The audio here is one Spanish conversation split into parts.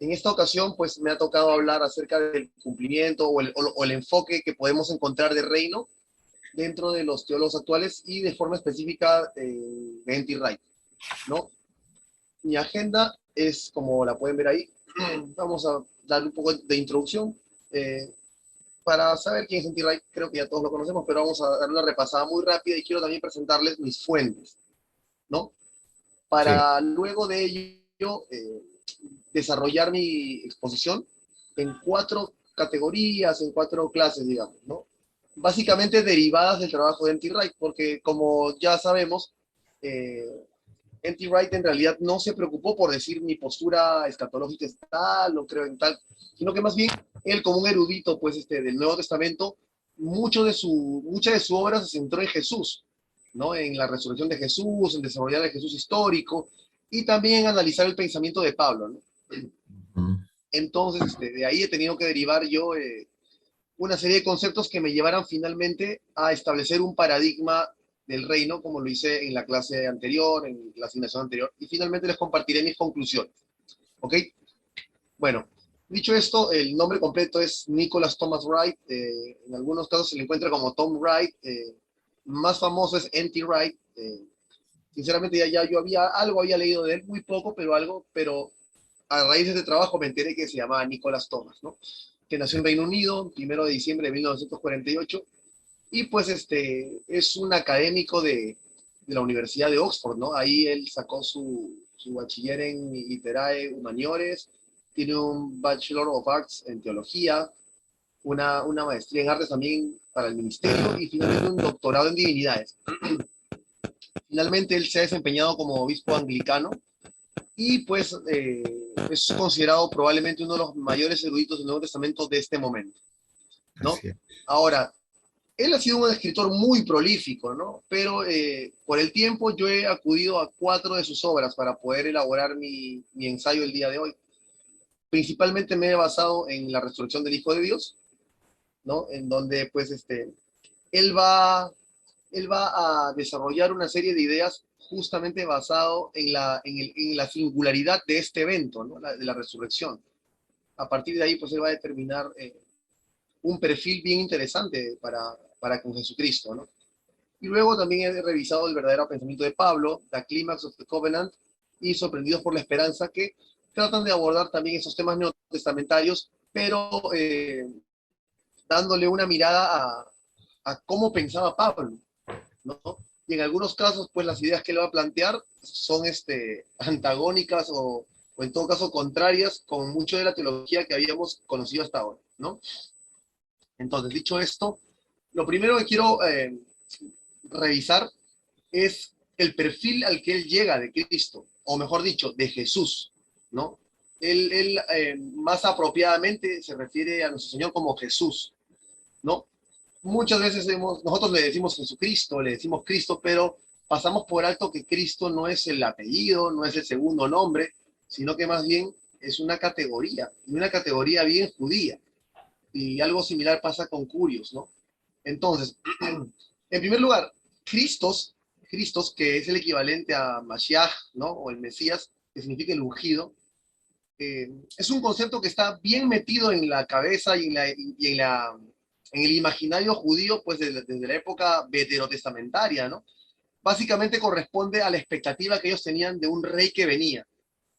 En esta ocasión, pues me ha tocado hablar acerca del cumplimiento o el enfoque que podemos encontrar del reino dentro de los teólogos actuales y de forma específica de N.T. Wright, ¿no? Mi agenda es, como la pueden ver ahí, vamos a darle un poco de introducción. Eh, para saber quién es N.T. Wright, creo que ya todos lo conocemos, pero vamos a dar una repasada muy rápida y quiero también presentarles mis fuentes, ¿no? Sí, Para luego de ello desarrollar mi exposición en cuatro categorías, en cuatro clases, digamos, ¿no? Básicamente derivadas del trabajo de N.T. Wright, porque como ya sabemos, eh, N.T. Wright en realidad no se preocupó por decir mi postura escatológica es tal, no creo en tal, sino que más bien él como un erudito pues, del Nuevo Testamento, mucha de su obra se centró en Jesús, ¿no? En la resurrección de Jesús, en desarrollar el Jesús histórico y también en analizar el pensamiento de Pablo, ¿no? ujú, Entonces, de ahí he tenido que derivar yo una serie de conceptos que me llevaran finalmente a establecer un paradigma del reino, como lo hice en la clase anterior, en la asignación anterior, y finalmente les compartiré mis conclusiones. ¿Ok? Bueno, dicho esto, el nombre completo es Nicholas Thomas Wright. En algunos casos se le encuentra como Tom Wright. Más famoso es N.T. Wright. Sinceramente, ya yo había leído de él, muy poco, pero algo, pero a raíz de este trabajo me enteré que se llamaba Nicholas Thomas, ¿no? Que nació sí, en Reino Unido, 1 de diciembre de 1948, y pues es un académico de la Universidad de Oxford, ¿no? Ahí él sacó su bachiller en Literae Humaniores, tiene un Bachelor of Arts en Teología, una maestría en Artes también para el Ministerio y finalmente un doctorado en Divinidades. Finalmente él se ha desempeñado como obispo anglicano y pues es considerado probablemente uno de los mayores eruditos del Nuevo Testamento de este momento, ¿no? así es. Ahora, él ha sido un escritor muy prolífico, ¿no? Pero por el tiempo yo he acudido a cuatro de sus obras para poder elaborar mi ensayo el día de hoy. Principalmente me he basado en la resurrección del Hijo de Dios, ¿no? En donde pues él va, él va a desarrollar una serie de ideas justamente basado en la singularidad de este evento, ¿no? De la resurrección. A partir de ahí pues él va a determinar un perfil bien interesante para con Jesucristo, ¿no? Y luego también he revisado el verdadero pensamiento de Pablo, The Climax of the Covenant y Sorprendidos por la Esperanza, que tratan de abordar también esos temas neotestamentarios, pero dándole una mirada a cómo pensaba Pablo, ¿no? Y en algunos casos, pues las ideas que él va a plantear son antagónicas o en todo caso contrarias con mucho de la teología que habíamos conocido hasta ahora, ¿no? Entonces, dicho esto, lo primero que quiero revisar es el perfil al que él llega de Cristo, o mejor dicho, de Jesús, ¿no? Él más apropiadamente se refiere a nuestro Señor como Jesús, ¿no? Muchas veces nosotros le decimos Jesucristo, le decimos Cristo, pero pasamos por alto que Cristo no es el apellido, no es el segundo nombre, sino que más bien es una categoría, y una categoría bien judía. Y algo similar pasa con Curios, ¿no? Entonces, en primer lugar, Cristos, Cristos, que es el equivalente a Mashiach, ¿no? O el Mesías, que significa el ungido, es un concepto que está bien metido en la cabeza en el imaginario judío, pues desde la época veterotestamentaria, ¿no? Básicamente corresponde a la expectativa que ellos tenían de un rey que venía.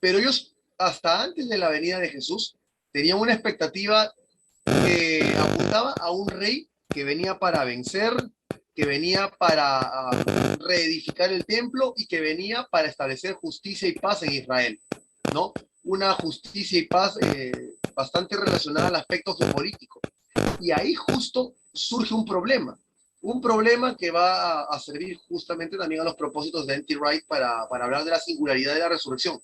Pero ellos, hasta antes de la venida de Jesús, tenían una expectativa que apuntaba a un rey que venía para vencer, que venía para reedificar el templo y que venía para establecer justicia y paz en Israel, ¿no? Una justicia y paz bastante relacionada al aspecto geopolítico. Y ahí justo surge un problema que va a servir justamente también a los propósitos de N.T. Wright para hablar de la singularidad de la resurrección.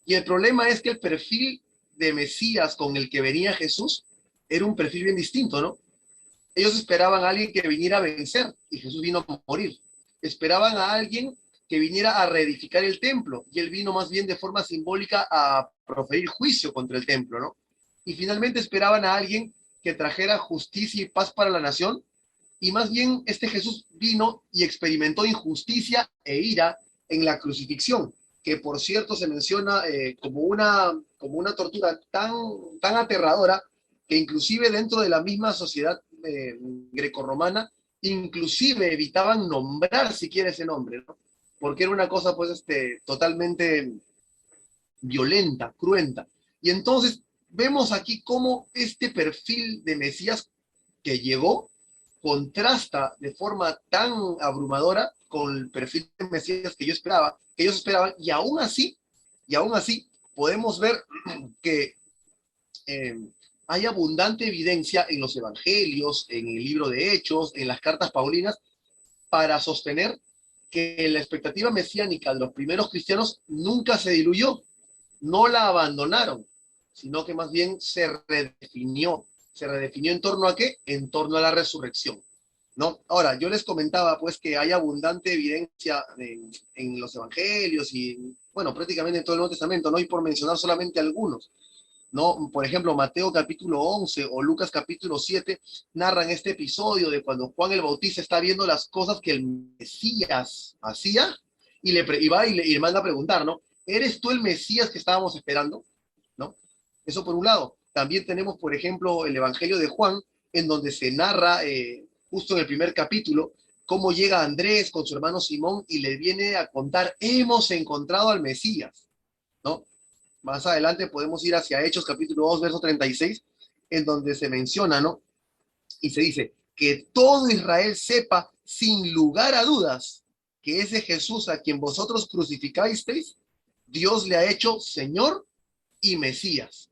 Y el problema es que el perfil de Mesías con el que venía Jesús era un perfil bien distinto, ¿no? Ellos esperaban a alguien que viniera a vencer y Jesús vino a morir. Esperaban a alguien que viniera a reedificar el templo y él vino más bien de forma simbólica a proferir juicio contra el templo, ¿no? Y finalmente esperaban a alguien que trajera justicia y paz para la nación y más bien este Jesús vino y experimentó injusticia e ira en la crucifixión, que por cierto se menciona como una tortura tan aterradora que inclusive dentro de la misma sociedad grecorromana, inclusive evitaban nombrar siquiera ese nombre, ¿no? Porque era una cosa pues totalmente violenta, cruenta. Y entonces vemos aquí cómo este perfil de Mesías que llegó contrasta de forma tan abrumadora con el perfil de Mesías que yo esperaba, que ellos esperaban, y aún así podemos ver que eh, hay abundante evidencia en los evangelios, en el libro de Hechos, en las cartas paulinas, para sostener que la expectativa mesiánica de los primeros cristianos nunca se diluyó, no la abandonaron, sino que más bien se redefinió en torno a qué, en torno a la resurrección, ¿no? Ahora, yo les comentaba pues que hay abundante evidencia en los evangelios y, bueno, prácticamente en todo el Nuevo Testamento, ¿no? Y por mencionar solamente algunos, ¿no? Por ejemplo, Mateo capítulo 11 o Lucas capítulo 7 narran este episodio de cuando Juan el Bautista está viendo las cosas que el Mesías hacía y va y le manda a preguntar, ¿no? ¿Eres tú el Mesías que estábamos esperando? ¿No? Eso por un lado. También tenemos, por ejemplo, el Evangelio de Juan, en donde se narra, justo en el primer capítulo, cómo llega Andrés con su hermano Simón y le viene a contar, hemos encontrado al Mesías, ¿no? Más adelante podemos ir hacia Hechos capítulo 2, verso 36, en donde se menciona, ¿no? Y se dice, que todo Israel sepa sin lugar a dudas que ese Jesús a quien vosotros crucificasteis, Dios le ha hecho Señor y Mesías.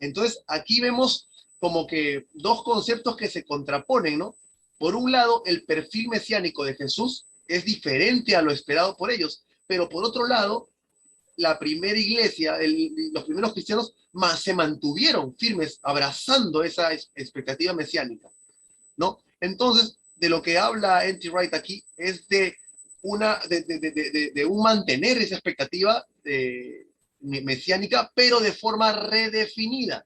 Entonces, aquí vemos como que dos conceptos que se contraponen, ¿no? Por un lado, el perfil mesiánico de Jesús es diferente a lo esperado por ellos, pero por otro lado, la primera iglesia, los primeros cristianos se mantuvieron firmes abrazando esa expectativa mesiánica, ¿no? Entonces, de lo que habla N.T. Wright aquí es de un mantener esa expectativa mesiánica, pero de forma redefinida,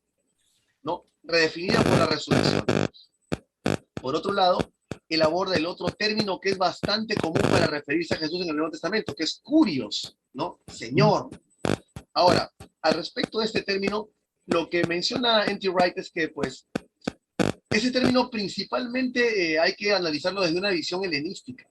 ¿no? Redefinida por la resurrección. Por otro lado, él aborda el otro término que es bastante común para referirse a Jesús en el Nuevo Testamento, que es curios, ¿no? Señor. Ahora, al respecto de este término, lo que menciona N.T. Wright es que, pues, ese término principalmente hay que analizarlo desde una visión helenística,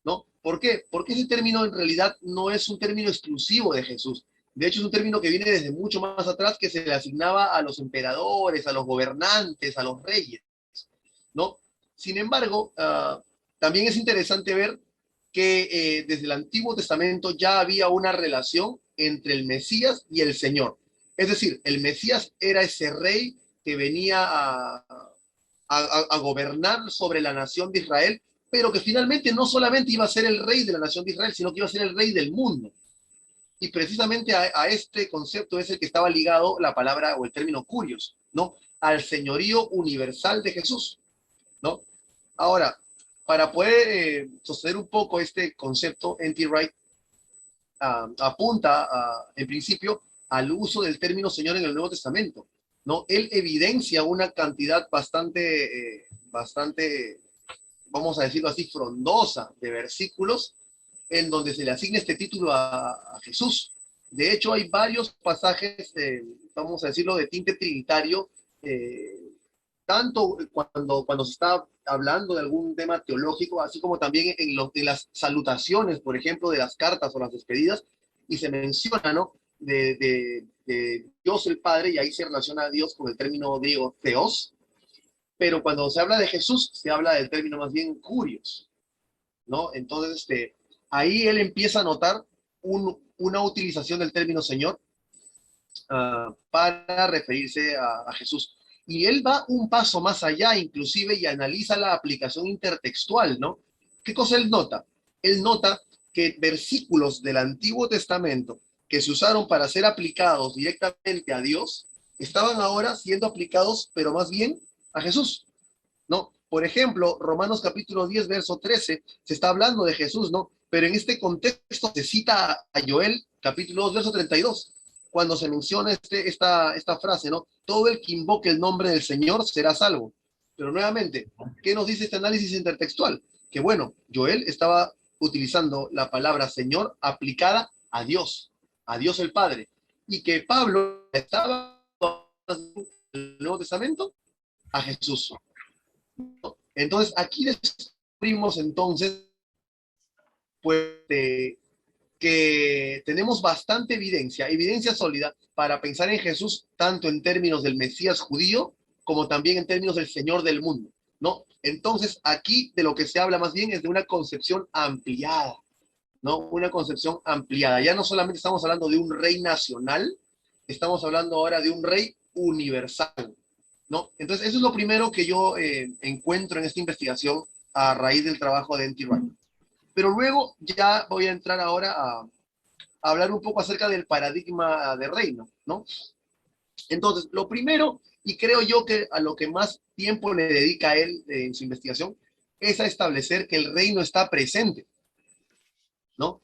¿no? ¿Por qué? Porque ese término en realidad no es un término exclusivo de Jesús. De hecho, es un término que viene desde mucho más atrás, que se le asignaba a los emperadores, a los gobernantes, a los reyes, ¿no? Sin embargo, también es interesante ver que desde el Antiguo Testamento ya había una relación entre el Mesías y el Señor. Es decir, el Mesías era ese rey que venía a gobernar sobre la nación de Israel, pero que finalmente no solamente iba a ser el rey de la nación de Israel, sino que iba a ser el rey del mundo. Y precisamente a este concepto es el que estaba ligado la palabra o el término curios, ¿no? Al señorío universal de Jesús, ¿no? Ahora, para poder sostener un poco este concepto, N.T. Wright apunta en principio al uso del término Señor en el Nuevo Testamento, ¿no? Él evidencia una cantidad bastante, vamos a decirlo así, frondosa de versículos en donde se le asigna este título a Jesús. De hecho, hay varios pasajes, vamos a decirlo, de tinte trinitario, tanto cuando se está hablando de algún tema teológico, así como también en las salutaciones, por ejemplo, de las cartas o las despedidas, y se menciona, ¿no? De Dios el Padre, y ahí se relaciona a Dios con el término griego theos, pero cuando se habla de Jesús, se habla del término más bien curios, ¿no? Entonces, ahí él empieza a notar una utilización del término Señor para referirse a Jesús. Y él va un paso más allá, inclusive, y analiza la aplicación intertextual, ¿no? ¿Qué cosa él nota? Él nota que versículos del Antiguo Testamento que se usaron para ser aplicados directamente a Dios, estaban ahora siendo aplicados, pero más bien a Jesús, ¿no? Por ejemplo, Romanos capítulo 10, verso 13, se está hablando de Jesús, ¿no? Pero en este contexto se cita a Joel, capítulo 2, verso 32, cuando se menciona esta frase, ¿no? Todo el que invoque el nombre del Señor será salvo. Pero nuevamente, ¿qué nos dice este análisis intertextual? Que bueno, Joel estaba utilizando la palabra Señor aplicada a Dios el Padre. y que Pablo estaba en el Nuevo Testamento a Jesús. Entonces, aquí descubrimos entonces, pues, que tenemos bastante evidencia sólida para pensar en Jesús tanto en términos del Mesías judío como también en términos del Señor del mundo, ¿no? Entonces, aquí de lo que se habla más bien es de una concepción ampliada, ¿no? Una concepción ampliada. Ya no solamente estamos hablando de un rey nacional, estamos hablando ahora de un rey universal, ¿no? Entonces, eso es lo primero que yo encuentro en esta investigación a raíz del trabajo de N.T. Wright. Pero luego ya voy a entrar ahora a hablar un poco acerca del paradigma de reino, ¿no? Entonces, lo primero, y creo yo que a lo que más tiempo le dedica a él en su investigación, es a establecer que el reino está presente, ¿no?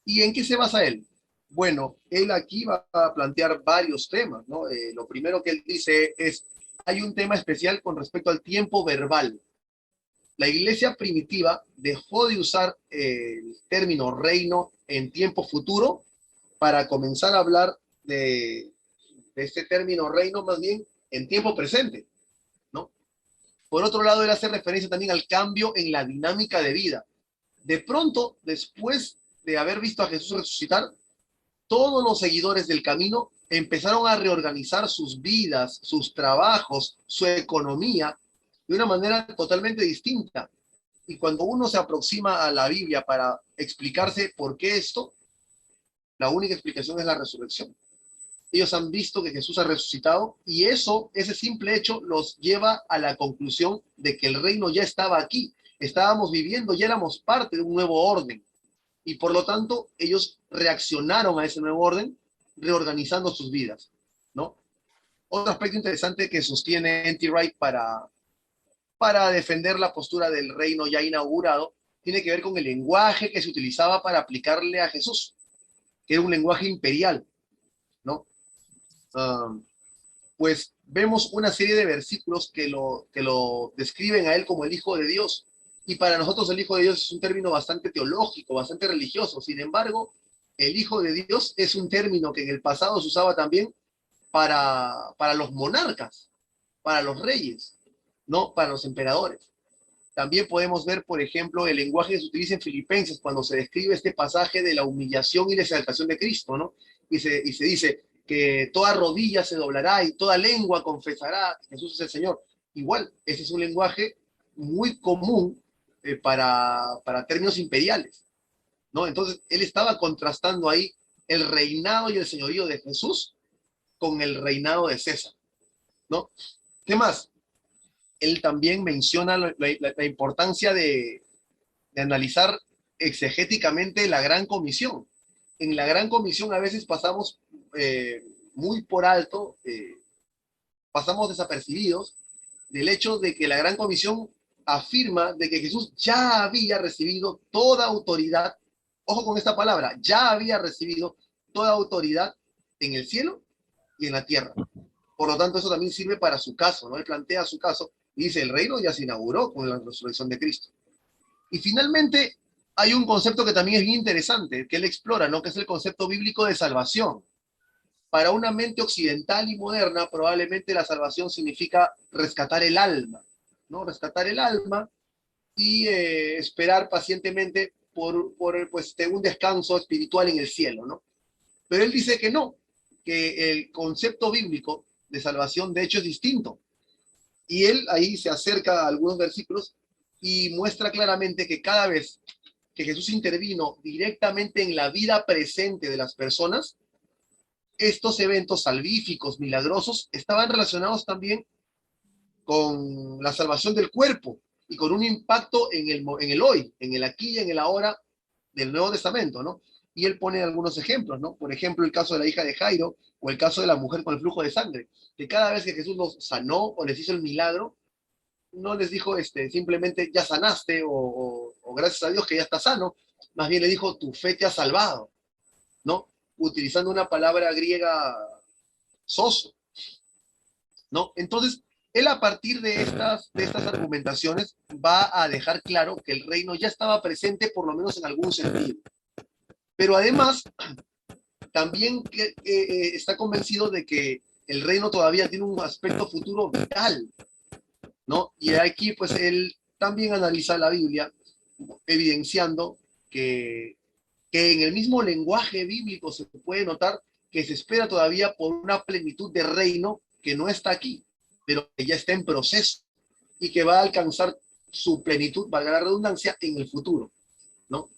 ¿Y en qué se basa él? Bueno, él aquí va a plantear varios temas, ¿no? Lo primero que él dice es, hay un tema especial con respecto al tiempo verbal. La iglesia primitiva dejó de usar el término reino en tiempo futuro para comenzar a hablar de este término reino más bien en tiempo presente, ¿no? Por otro lado, él hace referencia también al cambio en la dinámica de vida. De pronto, después de haber visto a Jesús resucitar, todos los seguidores del camino empezaron a reorganizar sus vidas, sus trabajos, su economía de una manera totalmente distinta. Y cuando uno se aproxima a la Biblia para explicarse por qué esto, la única explicación es la resurrección. Ellos han visto que Jesús ha resucitado y eso, ese simple hecho, los lleva a la conclusión de que el reino ya estaba aquí. Estábamos viviendo, ya éramos parte de un nuevo orden. Y por lo tanto, ellos reaccionaron a ese nuevo orden, reorganizando sus vidas, ¿no? Otro aspecto interesante que sostiene N.T. Wright para defender la postura del reino ya inaugurado tiene que ver con el lenguaje que se utilizaba para aplicarle a Jesús, que era un lenguaje imperial, ¿no? Um, pues vemos una serie de versículos que lo describen a él como el Hijo de Dios. Y para nosotros el Hijo de Dios es un término bastante teológico, bastante religioso. Sin embargo, el Hijo de Dios es un término que en el pasado se usaba también para los monarcas, para los reyes, no para los emperadores. También podemos ver, por ejemplo, el lenguaje que se utiliza en Filipenses cuando se describe este pasaje de la humillación y la exaltación de Cristo, ¿no? Y se dice que toda rodilla se doblará y toda lengua confesará que Jesús es el Señor. Igual, ese es un lenguaje muy común para términos imperiales, ¿no? Entonces, él estaba contrastando ahí el reinado y el señorío de Jesús con el reinado de César, ¿no? ¿Qué más? Él también menciona la importancia de analizar exegéticamente la Gran Comisión. En la Gran Comisión a veces pasamos muy por alto, pasamos desapercibidos del hecho de que la Gran Comisión afirma de que Jesús ya había recibido toda autoridad, ojo con esta palabra, ya había recibido toda autoridad en el cielo y en la tierra. Por lo tanto, eso también sirve para su caso, ¿no? Él plantea su caso y dice, el reino ya se inauguró con la resurrección de Cristo. Y finalmente, hay un concepto que también es bien interesante, que él explora, ¿no? Que es el concepto bíblico de salvación. Para una mente occidental y moderna, probablemente la salvación significa rescatar el alma, ¿no? Rescatar el alma y esperar pacientemente por pues, un descanso espiritual en el cielo, ¿no? Pero él dice que no, que el concepto bíblico de salvación de hecho es distinto. Y él ahí se acerca a algunos versículos y muestra claramente que cada vez que Jesús intervino directamente en la vida presente de las personas, estos eventos salvíficos, milagrosos, estaban relacionados también con la salvación del cuerpo y con un impacto en el hoy, en el aquí y en el ahora del Nuevo Testamento, ¿no? Y él pone algunos ejemplos, ¿no? Por ejemplo, el caso de la hija de Jairo o el caso de la mujer con el flujo de sangre, que cada vez que Jesús los sanó o les hizo el milagro, no les dijo simplemente ya sanaste o gracias a Dios que ya está sano, más bien le dijo tu fe te ha salvado, ¿no? Utilizando una palabra griega soso, ¿no? Entonces, él a partir de estas argumentaciones va a dejar claro que el reino ya estaba presente por lo menos en algún sentido. Pero además, también está convencido de que el reino todavía tiene un aspecto futuro vital, ¿no? Y aquí, pues, él también analiza la Biblia, evidenciando que, que en el mismo lenguaje bíblico se puede notar que se espera todavía por una plenitud de reino que no está aquí, pero que ya está en proceso y que va a alcanzar su plenitud, valga la redundancia, en el futuro, ¿no?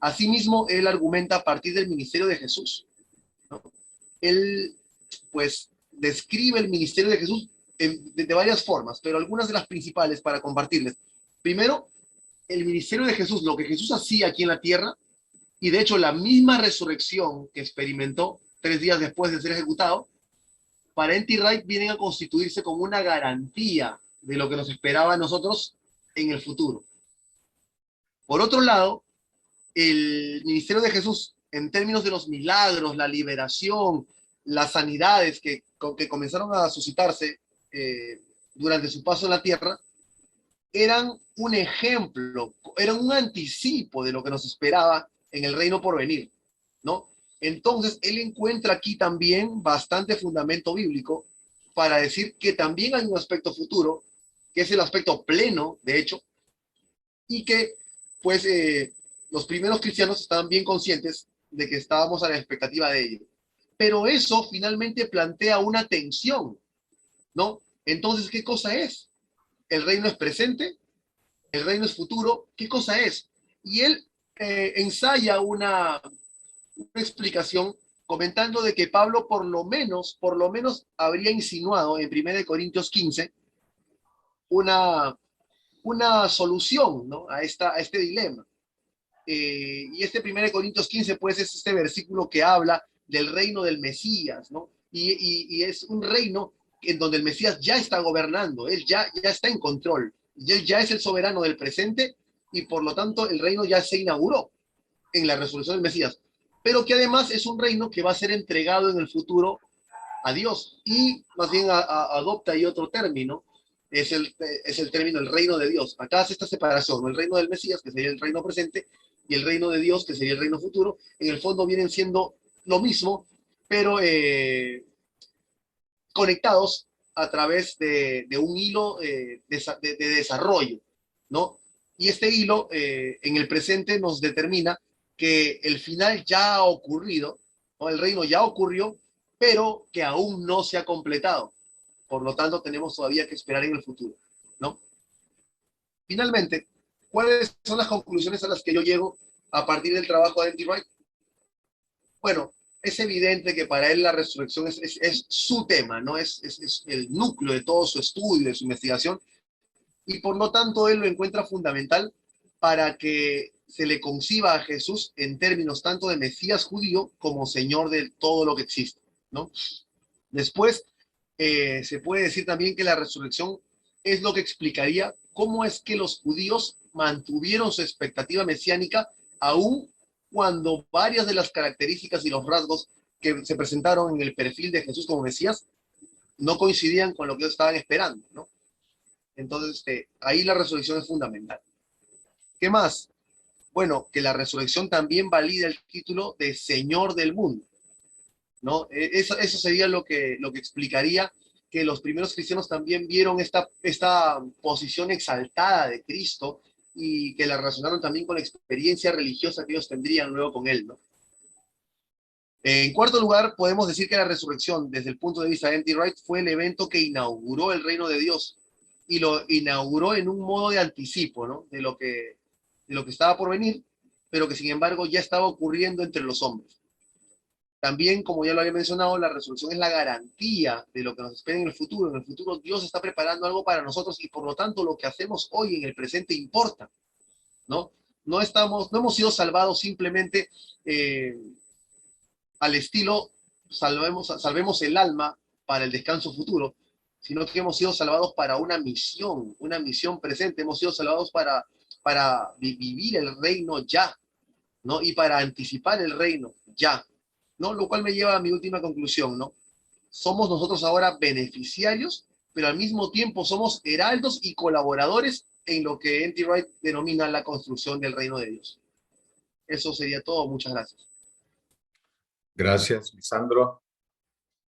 Asimismo, él argumenta a partir del ministerio de Jesús, ¿no? Él, pues, describe el ministerio de Jesús de varias formas, pero algunas de las principales para compartirles. Primero, el ministerio de Jesús, lo que Jesús hacía aquí en la tierra, y de hecho la misma resurrección que experimentó 3 días después de ser ejecutado, para N.T. Wright vienen a constituirse como una garantía de lo que nos esperaba a nosotros en el futuro. Por otro lado, el ministerio de Jesús, en términos de los milagros, la liberación, las sanidades que comenzaron a suscitarse durante su paso en la tierra, eran un ejemplo, eran un anticipo de lo que nos esperaba en el reino por venir, ¿no? Entonces, él encuentra aquí también bastante fundamento bíblico para decir que también hay un aspecto futuro, que es el aspecto pleno, de hecho, y que, pues, los primeros cristianos estaban bien conscientes de que estábamos a la expectativa de ello. Pero eso finalmente plantea una tensión, ¿no? Entonces, ¿qué cosa es? ¿El reino es presente? ¿El reino es futuro? ¿Qué cosa es? Y él ensaya una explicación comentando de que Pablo por lo menos habría insinuado en 1 Corintios 15 una, una solución, ¿no? a este dilema. Y este 1 Corintios 15, pues, es este versículo que habla del reino del Mesías, ¿no? Y es un reino en donde el Mesías ya está gobernando, él ya está en control, él ya es el soberano del presente y por lo tanto el reino ya se inauguró en la resurrección del Mesías, pero que además es un reino que va a ser entregado en el futuro a Dios y más bien adopta ahí otro término, es el término el reino de Dios. Acá hace esta separación, ¿no? El reino del Mesías, que sería el reino presente, y el reino de Dios, que sería el reino futuro. En el fondo vienen siendo lo mismo, pero conectados a través de un hilo de desarrollo, ¿no? Y este hilo en el presente nos determina que el final ya ha ocurrido, ¿no? El reino ya ocurrió, pero que aún no se ha completado. Por lo tanto, tenemos todavía que esperar en el futuro, ¿no? Finalmente, ¿cuáles son las conclusiones a las que yo llego a partir del trabajo de N.T. Wright? Bueno, es evidente que para él la resurrección es su tema, ¿no? Es el núcleo de todo su estudio, de su investigación, y por lo tanto él lo encuentra fundamental para que se le conciba a Jesús en términos tanto de Mesías judío como Señor de todo lo que existe, ¿no? Después, se puede decir también que la resurrección es lo que explicaría cómo es que los judíos mantuvieron su expectativa mesiánica aún cuando varias de las características y los rasgos que se presentaron en el perfil de Jesús como Mesías no coincidían con lo que ellos estaban esperando, ¿no? Entonces, ahí la resurrección es fundamental. ¿Qué más? Bueno, que la resurrección también valida el título de Señor del mundo, ¿no? Eso sería lo que explicaría que los primeros cristianos también vieron esta posición exaltada de Cristo y que la relacionaron también con la experiencia religiosa que ellos tendrían luego con él, ¿no? En cuarto lugar, podemos decir que la resurrección, desde el punto de vista de N.T. Wright, fue el evento que inauguró el reino de Dios y lo inauguró en un modo de anticipo, ¿no? De lo que estaba por venir, pero que sin embargo ya estaba ocurriendo entre los hombres. También, como ya lo había mencionado, la resurrección es la garantía de lo que nos espera en el futuro. En el futuro Dios está preparando algo para nosotros y por lo tanto lo que hacemos hoy en el presente importa, ¿no? No hemos sido salvados simplemente eh, al estilo salvemos el alma para el descanso futuro, sino que hemos sido salvados para una misión presente. Hemos sido salvados para vivir el reino ya, ¿no? Y para anticipar el reino ya, ¿no? Lo cual me lleva a mi última conclusión, ¿no? Somos nosotros ahora beneficiarios, pero al mismo tiempo somos heraldos y colaboradores en lo que N.T. Wright denomina la construcción del reino de Dios. Eso sería todo. Muchas gracias. Gracias, Lisandro.